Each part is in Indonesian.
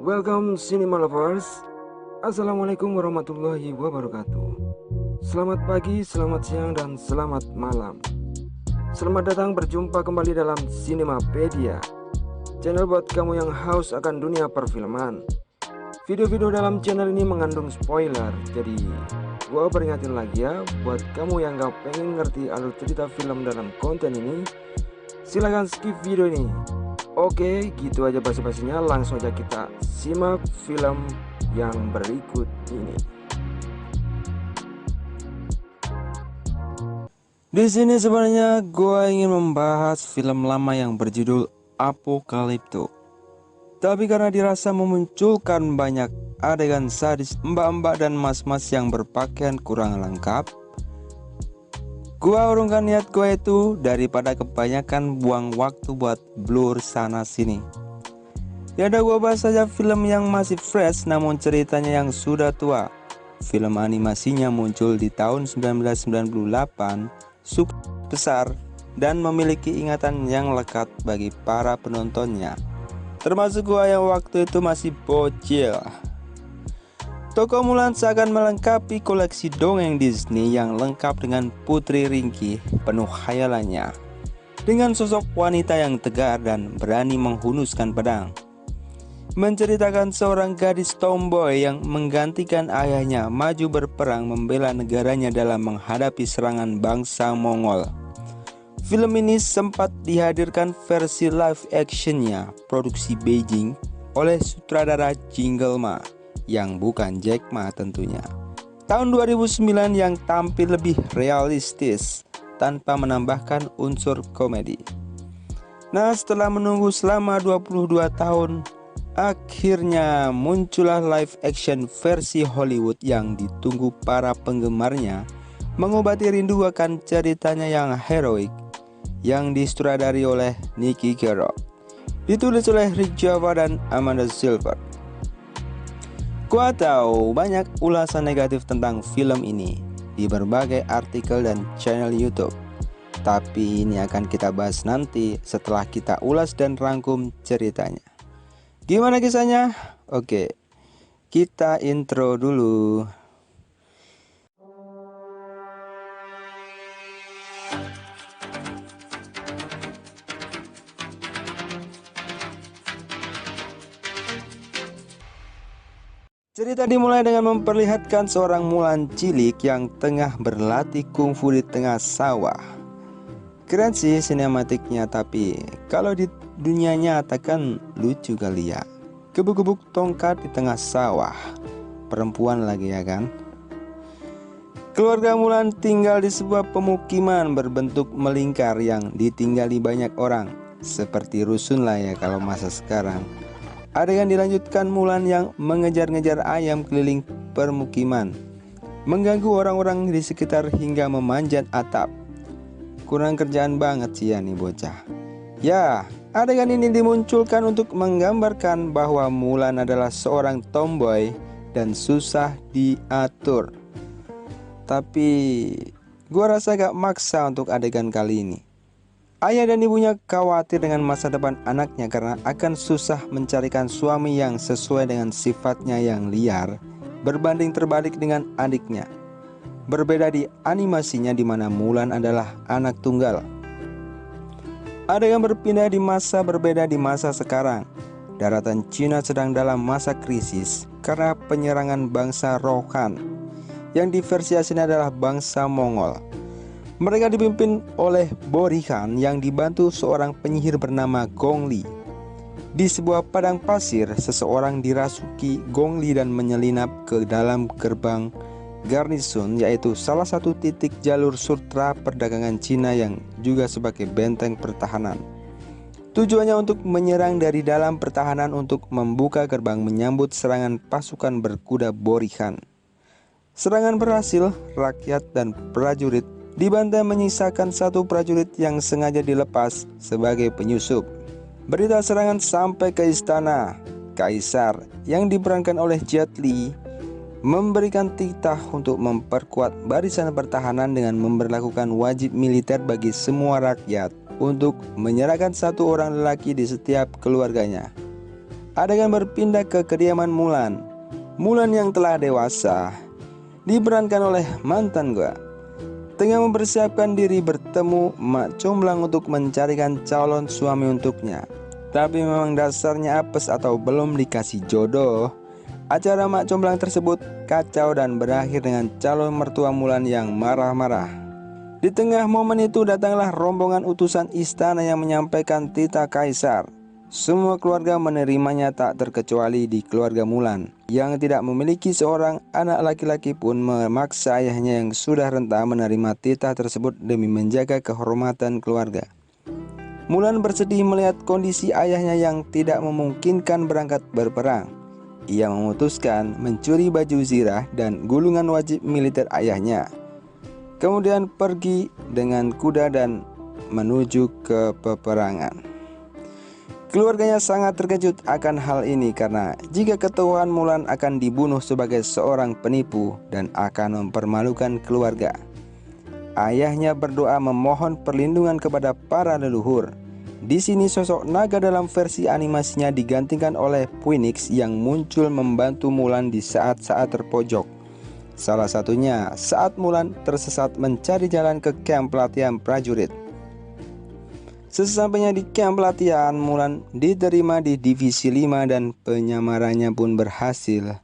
Welcome Cinema Lovers. Assalamualaikum warahmatullahi wabarakatuh. Selamat pagi, selamat siang, dan selamat malam. Selamat datang berjumpa kembali dalam Cinemapedia, channel buat kamu yang haus akan dunia perfilman. Video-video dalam channel ini mengandung spoiler, jadi gua peringatin lagi ya, buat kamu yang gak pengen ngerti alur cerita film dalam konten ini, silahkan skip video ini. Oke, gitu aja basa-basinya, langsung aja kita simak film yang berikut ini. Di sini sebenarnya gue ingin membahas film lama yang berjudul Apocalypto. Tapi karena dirasa memunculkan banyak adegan sadis mbak-mbak dan mas-mas yang berpakaian kurang lengkap, gua urungkan niat gue itu daripada kebanyakan buang waktu buat blur sana sini. Ya udah, gua bahas saja film yang masih fresh namun ceritanya yang sudah tua. Film animasinya muncul di tahun 1998, sukses besar dan memiliki ingatan yang lekat bagi para penontonnya, termasuk gua yang waktu itu masih bocil. Toko Mulan seakan melengkapi koleksi dongeng Disney yang lengkap dengan Putri Ringkih penuh khayalannya, dengan sosok wanita yang tegar dan berani menghunuskan pedang. Menceritakan seorang gadis tomboy yang menggantikan ayahnya maju berperang membela negaranya dalam menghadapi serangan bangsa Mongol. Film ini sempat dihadirkan versi live actionnya produksi Beijing oleh sutradara Jingle Ma, yang bukan Jack Ma tentunya, tahun 2009, yang tampil lebih realistis tanpa menambahkan unsur komedi. Nah, setelah menunggu selama 22 tahun, akhirnya muncullah live action versi Hollywood yang ditunggu para penggemarnya, mengobati rindu akan ceritanya yang heroik, yang disutradari oleh Nicky Gero, ditulis oleh Rick Java dan Amanda Silver. Gua tahu banyak ulasan negatif tentang film ini di berbagai artikel dan channel YouTube, tapi ini akan kita bahas nanti setelah kita ulas dan rangkum ceritanya. Gimana kisahnya? Oke, kita intro dulu. Cerita dimulai dengan memperlihatkan seorang Mulan cilik yang tengah berlatih kungfu di tengah sawah. Keren sih sinematiknya, tapi kalau di dunia nyata kan lucu kali ya. Gebuk-gebuk tongkat di tengah sawah. Perempuan lagi ya kan? Keluarga Mulan tinggal di sebuah pemukiman berbentuk melingkar yang ditinggali banyak orang, seperti rusun lah ya kalau masa sekarang. Adegan dilanjutkan Mulan yang mengejar-ngejar ayam keliling permukiman, mengganggu orang-orang di sekitar hingga memanjat atap. Kurang kerjaan banget sih ya nih bocah. Ya, adegan ini dimunculkan untuk menggambarkan bahwa Mulan adalah seorang tomboy dan susah diatur. Tapi gua rasa gak maksa untuk adegan kali ini. Ayah dan ibunya khawatir dengan masa depan anaknya karena akan susah mencarikan suami yang sesuai dengan sifatnya yang liar, berbanding terbalik dengan adiknya. Berbeda di animasinya di mana Mulan adalah anak tunggal. Adegan berpindah di masa berbeda di masa sekarang. Daratan Cina sedang dalam masa krisis karena penyerangan bangsa Rohan, yang di versi aslinya adalah bangsa Mongol. Mereka dipimpin oleh Borikan yang dibantu seorang penyihir bernama Gong Li. Di sebuah padang pasir, seseorang dirasuki Gong Li dan menyelinap ke dalam gerbang garnison, yaitu salah satu titik jalur sutra perdagangan Cina yang juga sebagai benteng pertahanan. Tujuannya untuk menyerang dari dalam pertahanan untuk membuka gerbang menyambut serangan pasukan berkuda Borikan. Serangan berhasil, rakyat dan prajurit dibantai, menyisakan satu prajurit yang sengaja dilepas sebagai penyusup. Berita serangan sampai ke istana. Kaisar yang diperankan oleh Jet Li memberikan titah untuk memperkuat barisan pertahanan dengan memberlakukan wajib militer bagi semua rakyat untuk menyerahkan satu orang lelaki di setiap keluarganya. adegan berpindah ke kediaman Mulan. Mulan yang telah dewasa diperankan oleh mantan gua tengah mempersiapkan diri bertemu Mak Comblang untuk mencarikan calon suami untuknya. Tapi memang dasarnya apes atau belum dikasih jodoh. Acara Mak Comblang tersebut kacau dan berakhir dengan calon mertua Mulan yang marah-marah. Di tengah momen itu datanglah rombongan utusan istana yang menyampaikan titah kaisar. Semua keluarga menerimanya tak terkecuali di keluarga Mulan yang tidak memiliki seorang anak laki-laki pun memaksa ayahnya yang sudah renta menerima titah tersebut demi menjaga kehormatan keluarga. Mulan bersedih melihat kondisi ayahnya yang tidak memungkinkan berangkat berperang. Ia memutuskan mencuri baju zirah dan gulungan wajib militer ayahnya. Kemudian pergi dengan kuda dan menuju ke peperangan. Keluarganya sangat terkejut akan hal ini karena jika ketahuan Mulan akan dibunuh sebagai seorang penipu dan akan mempermalukan keluarga. Ayahnya berdoa memohon perlindungan kepada para leluhur. Di sini sosok naga dalam versi animasinya digantikan oleh Phoenix yang muncul membantu Mulan di saat-saat terpojok. Salah satunya saat Mulan tersesat mencari jalan ke kamp pelatihan prajurit. Sesampainya di kamp pelatihan, Mulan diterima di Divisi 5 dan penyamarannya pun berhasil.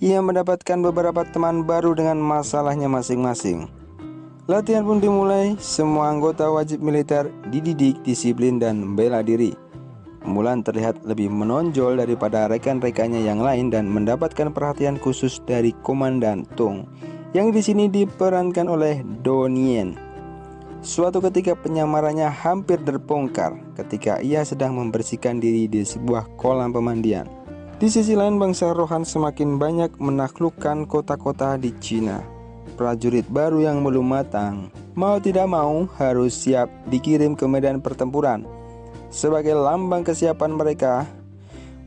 Ia mendapatkan beberapa teman baru dengan masalahnya masing-masing. Latihan pun dimulai, semua anggota wajib militer dididik disiplin dan bela diri. Mulan terlihat lebih menonjol daripada rekan-rekannya yang lain dan mendapatkan perhatian khusus dari Komandan Tung yang di sini diperankan oleh Donnie. Suatu ketika penyamarannya hampir terbongkar ketika ia sedang membersihkan diri di sebuah kolam pemandian. Di sisi lain, bangsa Rohan semakin banyak menaklukkan kota-kota di Cina. Prajurit baru yang belum matang, mau tidak mau harus siap dikirim ke medan pertempuran. Sebagai lambang kesiapan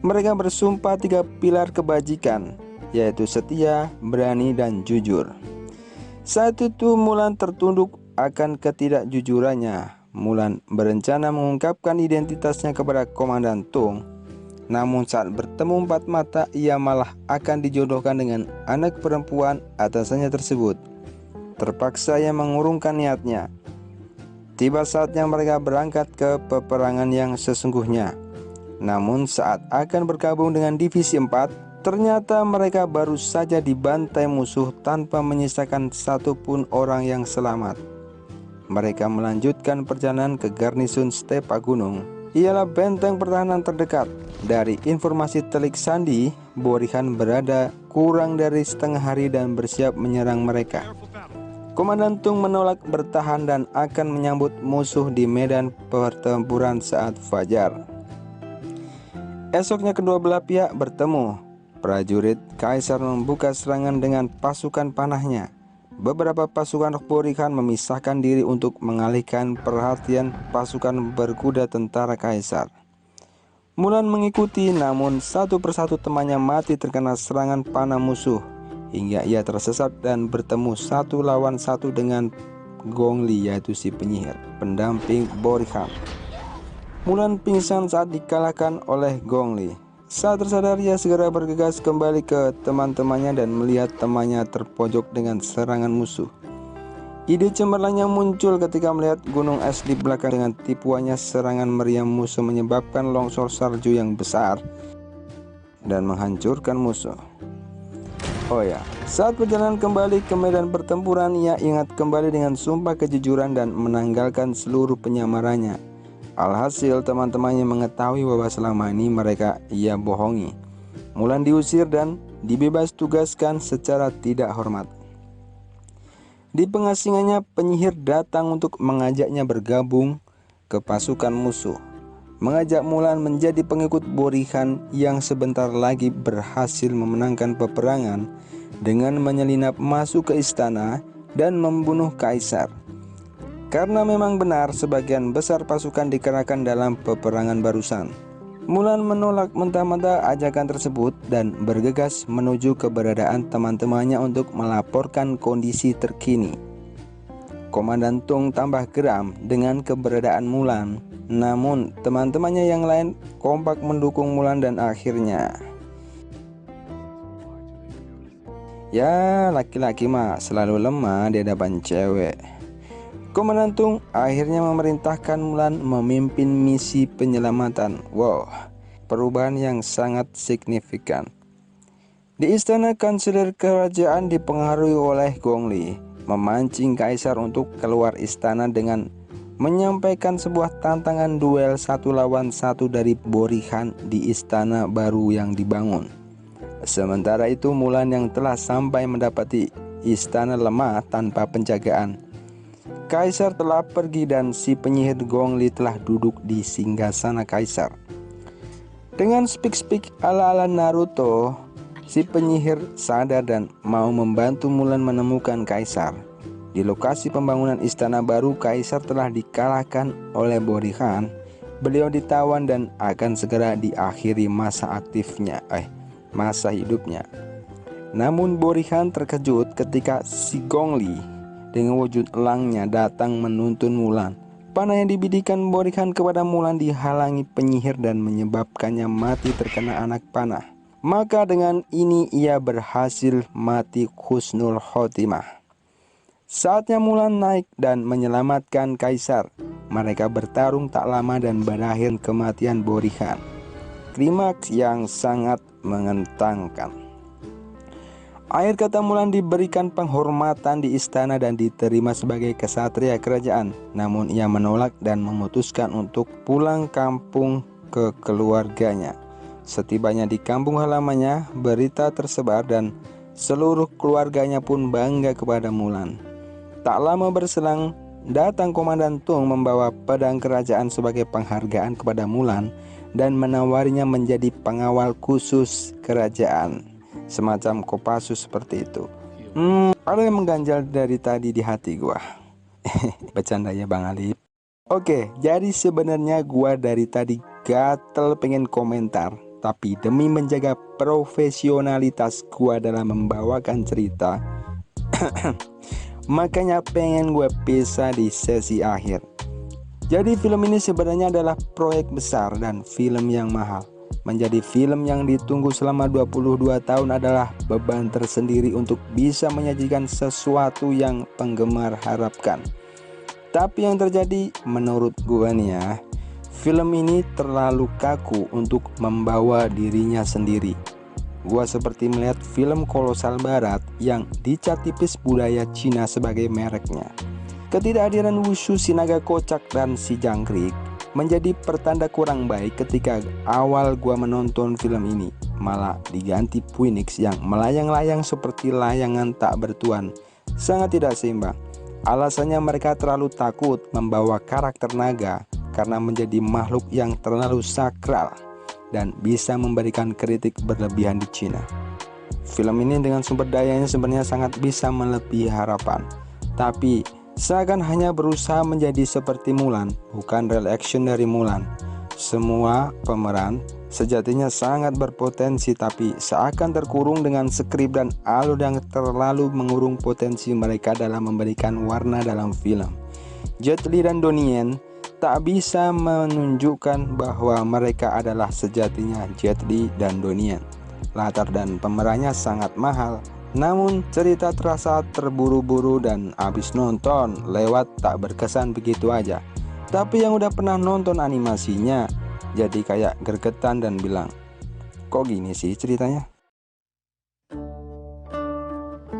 mereka bersumpah 3 pilar kebajikan, yaitu setia, berani, dan jujur. Saat itu Mulan tertunduk akan ketidakjujurannya. Mulan berencana mengungkapkan identitasnya kepada Komandan Tung. Namun saat bertemu 4 mata, ia malah akan dijodohkan dengan anak perempuan atasannya tersebut. Terpaksa ia mengurungkan niatnya. Tiba saatnya mereka berangkat ke peperangan yang sesungguhnya. Namun saat akan bergabung dengan Divisi 4, ternyata mereka baru saja dibantai musuh tanpa menyisakan satupun orang yang selamat. Mereka melanjutkan perjalanan ke garnison Stepa Gunung. Ialah benteng pertahanan terdekat. Dari informasi telik sandi, Borihan berada kurang dari setengah hari dan bersiap menyerang mereka. Komandan Tung menolak bertahan dan akan menyambut musuh di medan pertempuran saat fajar. Esoknya kedua belah pihak bertemu. Prajurit Kaisar membuka serangan dengan pasukan panahnya. Beberapa pasukan Borihan memisahkan diri untuk mengalihkan perhatian pasukan berkuda tentara Kaisar. Mulan mengikuti, namun satu persatu temannya mati terkena serangan panah musuh hingga ia tersesat dan bertemu 1 lawan 1 dengan Gongli, yaitu si penyihir pendamping Borihan. Mulan pingsan saat dikalahkan oleh Gongli. Saat tersadar, ia segera bergegas kembali ke teman-temannya dan melihat temannya terpojok dengan serangan musuh. Ide cemerlang yang muncul ketika melihat gunung es di belakang dengan tipuannya serangan meriam musuh menyebabkan longsor salju yang besar dan menghancurkan musuh. Oh ya, saat perjalanan kembali ke medan pertempuran, ia ingat kembali dengan sumpah kejujuran dan menanggalkan seluruh penyamarannya. Alhasil teman-temannya mengetahui bahwa selama ini ia bohongi. Mulan diusir dan dibebas tugaskan secara tidak hormat. Di pengasingannya, penyihir datang untuk mengajaknya bergabung ke pasukan musuh. Mengajak Mulan menjadi pengikut Borihan yang sebentar lagi berhasil memenangkan peperangan dengan menyelinap masuk ke istana dan membunuh Kaisar. Karena memang benar sebagian besar pasukan dikerahkan dalam peperangan barusan. Mulan menolak mentah-mentah ajakan tersebut dan bergegas menuju keberadaan teman-temannya untuk melaporkan kondisi terkini. Komandan Tung tambah geram dengan keberadaan Mulan. Namun teman-temannya yang lain kompak mendukung Mulan dan akhirnya ya laki-laki mah selalu lemah di hadapan cewek. Komandan Tung akhirnya memerintahkan Mulan memimpin misi penyelamatan. Wow, perubahan yang sangat signifikan. Di istana, kanselir kerajaan dipengaruhi oleh Gong Li memancing kaisar untuk keluar istana dengan menyampaikan sebuah tantangan duel 1 lawan 1 dari Borihan di istana baru yang dibangun. Sementara itu Mulan yang telah sampai mendapati istana lemah tanpa penjagaan. Kaisar telah pergi dan si penyihir Gong Li telah duduk di singgasana kaisar. Dengan speak-speak ala-ala Naruto, si penyihir sadar dan mau membantu Mulan menemukan kaisar. Di lokasi pembangunan istana baru, kaisar telah dikalahkan oleh Borihan. Beliau ditawan dan akan segera diakhiri masa hidupnya. Namun Borihan terkejut ketika si Gong Li dengan wujud elangnya datang menuntun Mulan. Panah yang dibidikan Borihan kepada Mulan dihalangi penyihir dan menyebabkannya mati terkena anak panah. Maka dengan ini ia berhasil mati husnul khotimah. Saatnya Mulan naik dan menyelamatkan kaisar. Mereka bertarung tak lama dan berakhir kematian Borihan. Klimaks yang sangat menentangkan. Akhir kata Mulan diberikan penghormatan di istana dan diterima sebagai kesatria kerajaan. Namun ia menolak dan memutuskan untuk pulang kampung ke keluarganya. Setibanya di kampung halamannya, berita tersebar dan seluruh keluarganya pun bangga kepada Mulan. Tak lama berselang, datang Komandan Tung membawa pedang kerajaan sebagai penghargaan kepada Mulan dan menawarinya menjadi pengawal khusus kerajaan. Semacam Kopassus seperti itu. Ada yang mengganjal dari tadi di hati gua. Bercanda ya Bang Alip. Oke, jadi sebenarnya gua dari tadi gatel pengen komentar, tapi demi menjaga profesionalitas gua dalam membawakan cerita, makanya pengen gue pisah di sesi akhir. Jadi film ini sebenarnya adalah proyek besar dan film yang mahal. Menjadi film yang ditunggu selama 22 tahun adalah beban tersendiri untuk bisa menyajikan sesuatu yang penggemar harapkan. Tapi yang terjadi menurut gue nih ya, film ini terlalu kaku untuk membawa dirinya sendiri. Gua seperti melihat film kolosal barat yang dicat tipis budaya Cina sebagai mereknya. Ketidakhadiran Wushu si naga kocak dan si jangkrik menjadi pertanda kurang baik ketika awal gua menonton film ini. Malah diganti Phoenix yang melayang-layang seperti layangan tak bertuan. Sangat tidak seimbang. Alasannya mereka terlalu takut membawa karakter naga karena menjadi makhluk yang terlalu sakral dan bisa memberikan kritik berlebihan di Cina. Film ini dengan sumber dayanya sebenarnya sangat bisa melebihi harapan, tapi seakan hanya berusaha menjadi seperti Mulan, bukan real action dari Mulan. Semua pemeran sejatinya sangat berpotensi, tapi seakan terkurung dengan skrip dan alur yang terlalu mengurung potensi mereka dalam memberikan warna dalam film. Jet Li dan Donnie Yen tak bisa menunjukkan bahwa mereka adalah sejatinya Jet Li dan Donnie Yen. Latar dan pemerannya sangat mahal, namun cerita terasa terburu-buru dan abis nonton lewat tak berkesan begitu aja. Tapi yang udah pernah nonton animasinya jadi kayak gergetan dan bilang, kok gini sih ceritanya?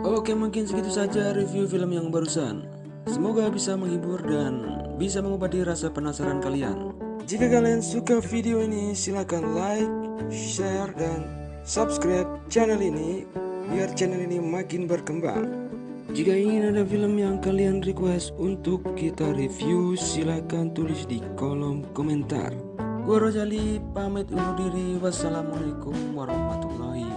Oke, mungkin segitu saja review film yang barusan. Semoga bisa menghibur dan bisa mengobati rasa penasaran kalian. Jika kalian suka video ini, silakan like, share, dan subscribe channel ini biar channel ini makin berkembang. Jika ingin ada film yang kalian request untuk kita review, silakan tulis di kolom komentar. Gua Rojali pamit undur diri. Wassalamualaikum warahmatullahi